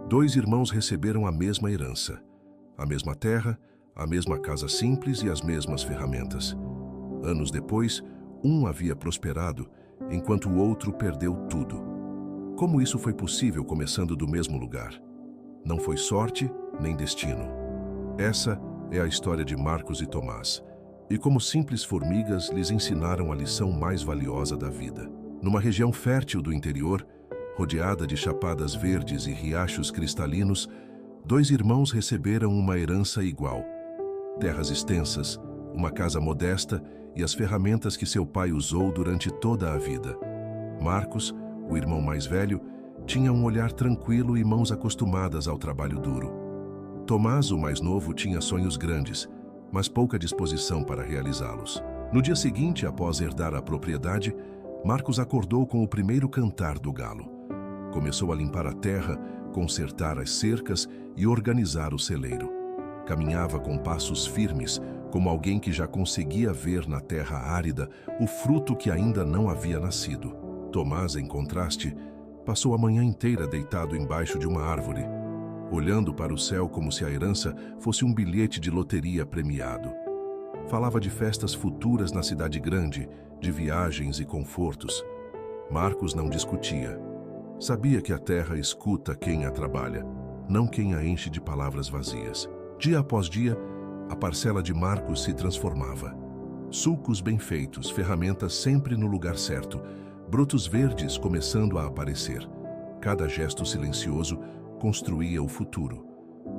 Dois irmãos receberam a mesma herança, a mesma terra, a mesma casa simples e as mesmas ferramentas. Anos depois, um havia prosperado, enquanto o outro perdeu tudo. Como isso foi possível começando do mesmo lugar? Não foi sorte nem destino. Essa é a história de Marcos e Tomás, e como simples formigas lhes ensinaram a lição mais valiosa da vida. Numa região fértil do interior, rodeada de chapadas verdes e riachos cristalinos, dois irmãos receberam uma herança igual: terras extensas, uma casa modesta e as ferramentas que seu pai usou durante toda a vida. Marcos, o irmão mais velho, tinha um olhar tranquilo e mãos acostumadas ao trabalho duro. Tomás, o mais novo, tinha sonhos grandes, mas pouca disposição para realizá-los. No dia seguinte, após herdar a propriedade, Marcos acordou com o primeiro cantar do galo. Começou a limpar a terra, consertar as cercas e organizar o celeiro. Caminhava com passos firmes, como alguém que já conseguia ver na terra árida o fruto que ainda não havia nascido. Tomás, em contraste, passou a manhã inteira deitado embaixo de uma árvore, olhando para o céu como se a herança fosse um bilhete de loteria premiado. Falava de festas futuras na cidade grande, de viagens e confortos. Marcos não discutia. Sabia que a terra escuta quem a trabalha, não quem a enche de palavras vazias. Dia após dia, a parcela de Marcos se transformava. Sulcos bem feitos, ferramentas sempre no lugar certo, brotos verdes começando a aparecer. Cada gesto silencioso construía o futuro.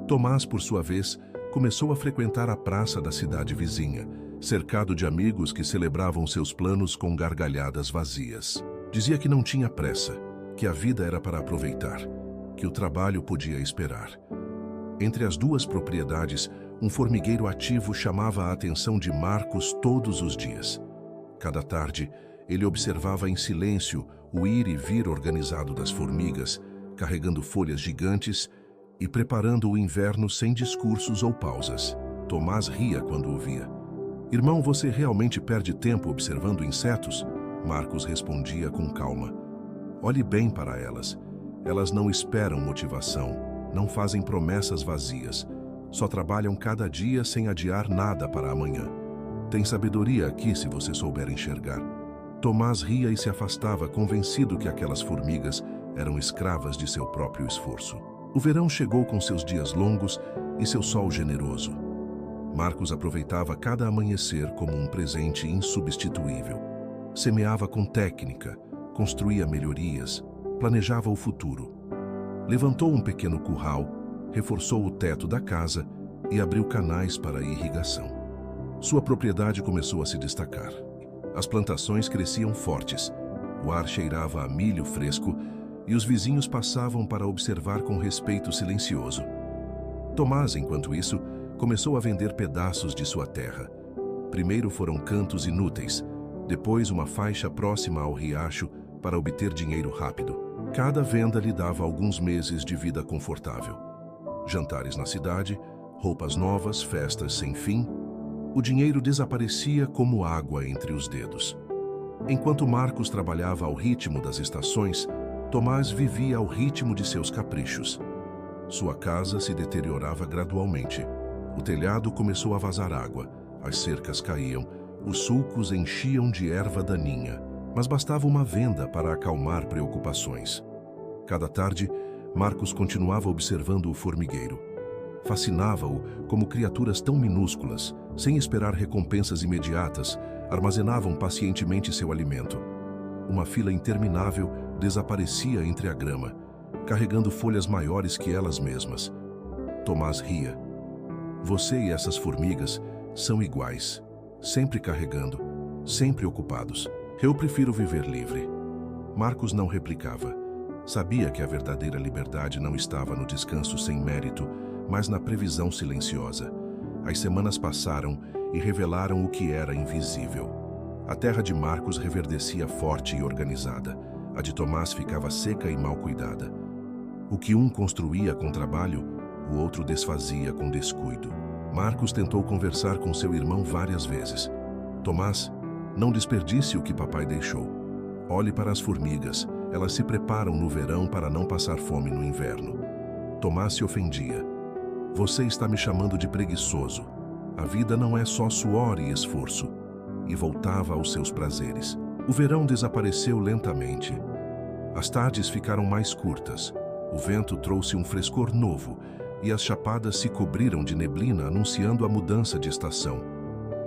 Tomás, por sua vez, começou a frequentar a praça da cidade vizinha, cercado de amigos que celebravam seus planos com gargalhadas vazias. Dizia que não tinha pressa, que a vida era para aproveitar, que o trabalho podia esperar. Entre as duas propriedades, um formigueiro ativo chamava a atenção de Marcos todos os dias. Cada tarde, ele observava em silêncio o ir e vir organizado das formigas, carregando folhas gigantes e preparando o inverno sem discursos ou pausas. Tomás ria quando o via. "Irmão, você realmente perde tempo observando insetos?" Marcos respondia com calma. "Olhe bem para elas. Elas não esperam motivação, não fazem promessas vazias. Só trabalham cada dia sem adiar nada para amanhã. Tem sabedoria aqui se você souber enxergar." Tomás ria e se afastava, convencido que aquelas formigas eram escravas de seu próprio esforço. O verão chegou com seus dias longos e seu sol generoso. Marcos aproveitava cada amanhecer como um presente insubstituível. Semeava com técnica, construía melhorias, planejava o futuro. Levantou um pequeno curral, reforçou o teto da casa e abriu canais para a irrigação. Sua propriedade começou a se destacar. As plantações cresciam fortes, o ar cheirava a milho fresco e os vizinhos passavam para observar com respeito silencioso. Tomás, enquanto isso, começou a vender pedaços de sua terra. Primeiro foram cantos inúteis, depois uma faixa próxima ao riacho para obter dinheiro rápido. Cada venda lhe dava alguns meses de vida confortável. Jantares na cidade, roupas novas, festas sem fim. O dinheiro desaparecia como água entre os dedos. Enquanto Marcos trabalhava ao ritmo das estações, Tomás vivia ao ritmo de seus caprichos. Sua casa se deteriorava gradualmente. O telhado começou a vazar água, as cercas caíam, os sulcos enchiam de erva daninha, mas bastava uma venda para acalmar preocupações. Cada tarde, Marcos continuava observando o formigueiro. Fascinava-o como criaturas tão minúsculas, sem esperar recompensas imediatas, armazenavam pacientemente seu alimento. Uma fila interminável desaparecia entre a grama, carregando folhas maiores que elas mesmas. Tomás ria. "Você e essas formigas são iguais, sempre carregando, sempre ocupados. Eu prefiro viver livre." Marcos não replicava. Sabia que a verdadeira liberdade não estava no descanso sem mérito, mas na previsão silenciosa. As semanas passaram e revelaram o que era invisível. A terra de Marcos reverdecia forte e organizada. A de Tomás ficava seca e mal cuidada. O que um construía com trabalho, o outro desfazia com descuido. Marcos tentou conversar com seu irmão várias vezes. "Tomás, não desperdice o que papai deixou. Olhe para as formigas. Elas se preparam no verão para não passar fome no inverno." Tomás se ofendia. Você está me chamando de preguiçoso. A vida não é só suor e esforço. E voltava aos seus prazeres. O verão desapareceu lentamente. As tardes ficaram mais curtas. O vento trouxe um frescor novo e as chapadas se cobriram de neblina, anunciando a mudança de estação.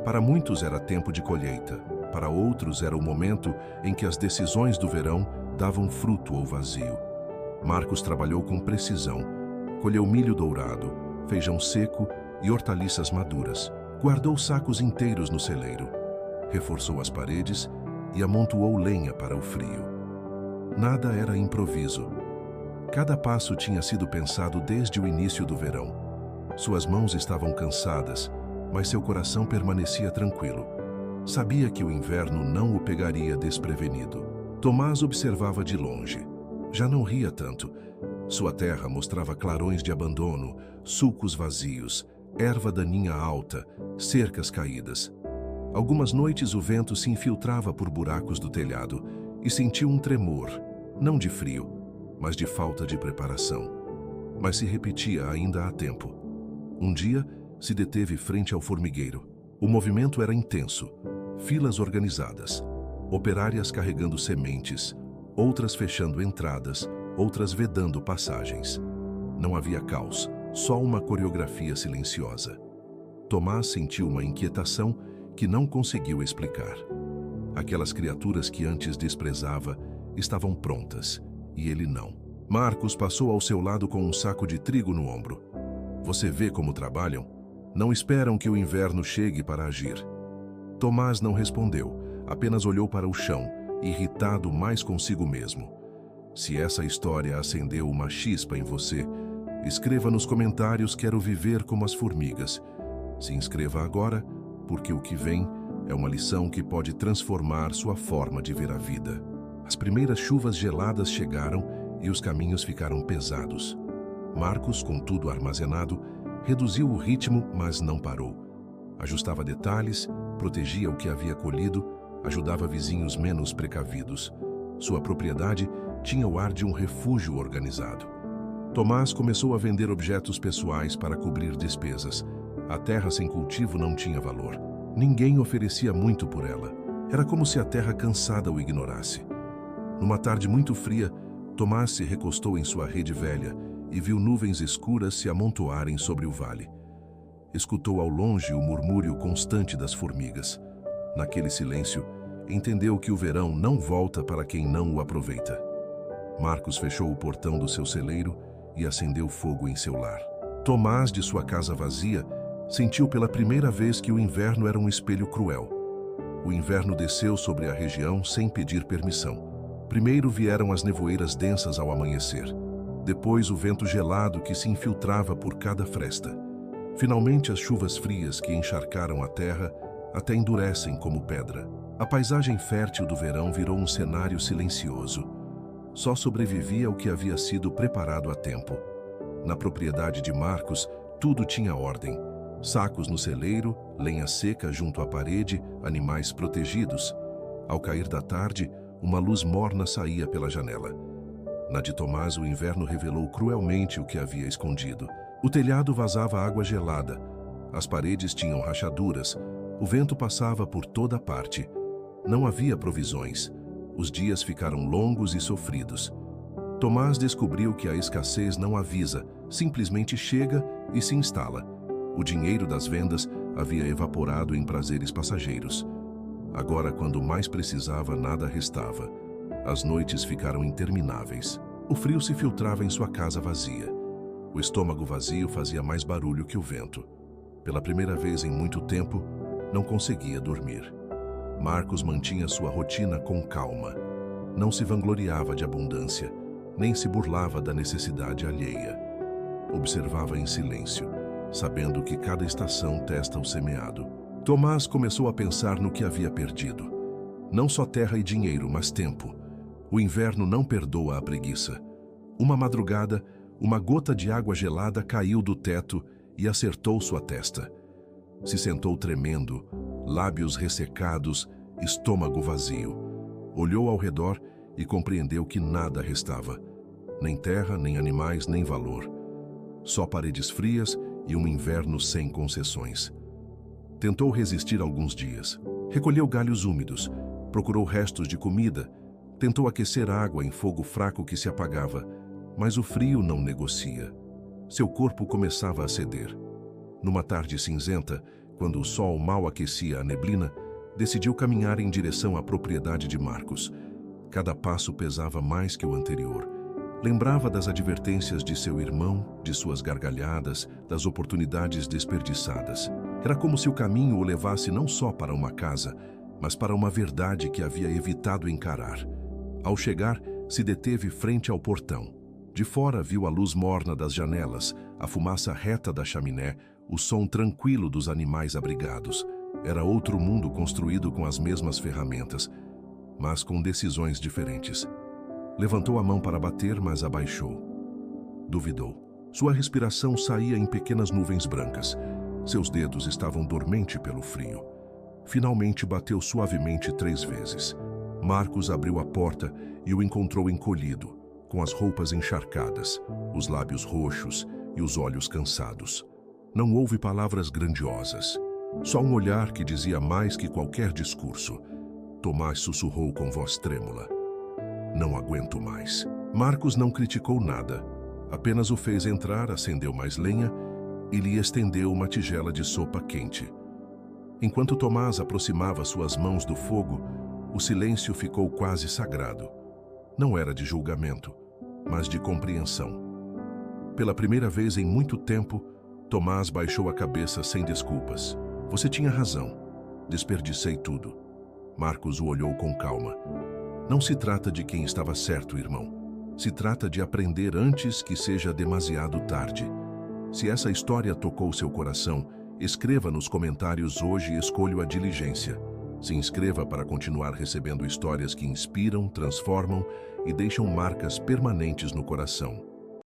Para muitos era tempo de colheita. Para outros era o momento em que as decisões do verão davam fruto ou vazio. Marcos trabalhou com precisão. Colheu milho dourado, feijão seco e hortaliças maduras. Guardou sacos inteiros no celeiro. Reforçou as paredes e amontoou lenha para o frio. Nada era improviso. Cada passo tinha sido pensado desde o início do verão. Suas mãos estavam cansadas, mas seu coração permanecia tranquilo. Sabia que o inverno não o pegaria desprevenido. Tomás observava de longe. Já não ria tanto. Sua terra mostrava clarões de abandono, sulcos vazios, erva daninha alta, cercas caídas. Algumas noites o vento se infiltrava por buracos do telhado e sentiu um tremor, não de frio, mas de falta de preparação. Mas se repetia ainda há tempo. Um dia, se deteve frente ao formigueiro. O movimento era intenso. Filas organizadas. Operárias carregando sementes, outras fechando entradas, outras vedando passagens. Não havia caos, só uma coreografia silenciosa. Tomás sentiu uma inquietação que não conseguiu explicar. Aquelas criaturas que antes desprezava estavam prontas, e ele não. Marcos passou ao seu lado com um saco de trigo no ombro. Você vê como trabalham? Não esperam que o inverno chegue para agir. Tomás não respondeu, apenas olhou para o chão, irritado mais consigo mesmo. Se essa história acendeu uma chispa em você, escreva nos comentários "Quero viver como as formigas". Se inscreva agora, porque o que vem é uma lição que pode transformar sua forma de ver a vida. As primeiras chuvas geladas chegaram e os caminhos ficaram pesados. Marcos, com tudo armazenado, reduziu o ritmo, mas não parou. Ajustava detalhes, protegia o que havia colhido, ajudava vizinhos menos precavidos. Sua propriedade tinha o ar de um refúgio organizado. Tomás começou a vender objetos pessoais para cobrir despesas. A terra sem cultivo não tinha valor. Ninguém oferecia muito por ela. Era como se a terra cansada o ignorasse. Numa tarde muito fria, Tomás se recostou em sua rede velha e viu nuvens escuras se amontoarem sobre o vale. Escutou ao longe o murmúrio constante das formigas. Naquele silêncio, entendeu que o verão não volta para quem não o aproveita. Marcos fechou o portão do seu celeiro e acendeu fogo em seu lar. Tomás, de sua casa vazia, sentiu pela primeira vez que o inverno era um espelho cruel. O inverno desceu sobre a região sem pedir permissão. Primeiro vieram as nevoeiras densas ao amanhecer. Depois o vento gelado que se infiltrava por cada fresta. Finalmente as chuvas frias que encharcaram a terra até endurecem como pedra. A paisagem fértil do verão virou um cenário silencioso. Só sobrevivia o que havia sido preparado a tempo. Na propriedade de Marcos, tudo tinha ordem. Sacos no celeiro, lenha seca junto à parede, animais protegidos. Ao cair da tarde, uma luz morna saía pela janela. Na de Tomás, o inverno revelou cruelmente o que havia escondido. O telhado vazava água gelada. As paredes tinham rachaduras. O vento passava por toda parte. Não havia provisões. Os dias ficaram longos e sofridos. Tomás descobriu que a escassez não avisa, simplesmente chega e se instala. O dinheiro das vendas havia evaporado em prazeres passageiros. Agora, quando mais precisava, nada restava. As noites ficaram intermináveis. O frio se filtrava em sua casa vazia. O estômago vazio fazia mais barulho que o vento. Pela primeira vez em muito tempo, não conseguia dormir. Marcos mantinha sua rotina com calma. Não se vangloriava de abundância, nem se burlava da necessidade alheia. Observava em silêncio, sabendo que cada estação testa o semeado. Tomás começou a pensar no que havia perdido. Não só terra e dinheiro, mas tempo. O inverno não perdoa a preguiça. Uma madrugada, uma gota de água gelada caiu do teto e acertou sua testa. Se sentou tremendo, lábios ressecados, estômago vazio. Olhou ao redor e compreendeu que nada restava. Nem terra, nem animais, nem valor. Só paredes frias e um inverno sem concessões. Tentou resistir alguns dias. Recolheu galhos úmidos, procurou restos de comida, tentou aquecer água em fogo fraco que se apagava, mas o frio não negocia. Seu corpo começava a ceder. Numa tarde cinzenta, quando o sol mal aquecia a neblina, decidiu caminhar em direção à propriedade de Marcos. Cada passo pesava mais que o anterior. Lembrava das advertências de seu irmão, de suas gargalhadas, das oportunidades desperdiçadas. Era como se o caminho o levasse não só para uma casa, mas para uma verdade que havia evitado encarar. Ao chegar, se deteve frente ao portão. De fora viu a luz morna das janelas, a fumaça reta da chaminé, o som tranquilo dos animais abrigados. Era outro mundo construído com as mesmas ferramentas, mas com decisões diferentes. Levantou a mão para bater, mas abaixou. Duvidou. Sua respiração saía em pequenas nuvens brancas. Seus dedos estavam dormentes pelo frio. Finalmente bateu suavemente 3 vezes. Marcos abriu a porta e o encontrou encolhido, com as roupas encharcadas, os lábios roxos e os olhos cansados. Não houve palavras grandiosas, só um olhar que dizia mais que qualquer discurso. Tomás sussurrou com voz trêmula: "Não aguento mais." Marcos não criticou nada, apenas o fez entrar, acendeu mais lenha e lhe estendeu uma tigela de sopa quente. Enquanto Tomás aproximava suas mãos do fogo, o silêncio ficou quase sagrado. Não era de julgamento, mas de compreensão. Pela primeira vez em muito tempo, Tomás baixou a cabeça sem desculpas. "Você tinha razão. Desperdicei tudo." Marcos o olhou com calma. "Não se trata de quem estava certo, irmão. Se trata de aprender antes que seja demasiado tarde." Se essa história tocou seu coração, escreva nos comentários "Hoje escolho a diligência." Se inscreva para continuar recebendo histórias que inspiram, transformam e deixam marcas permanentes no coração.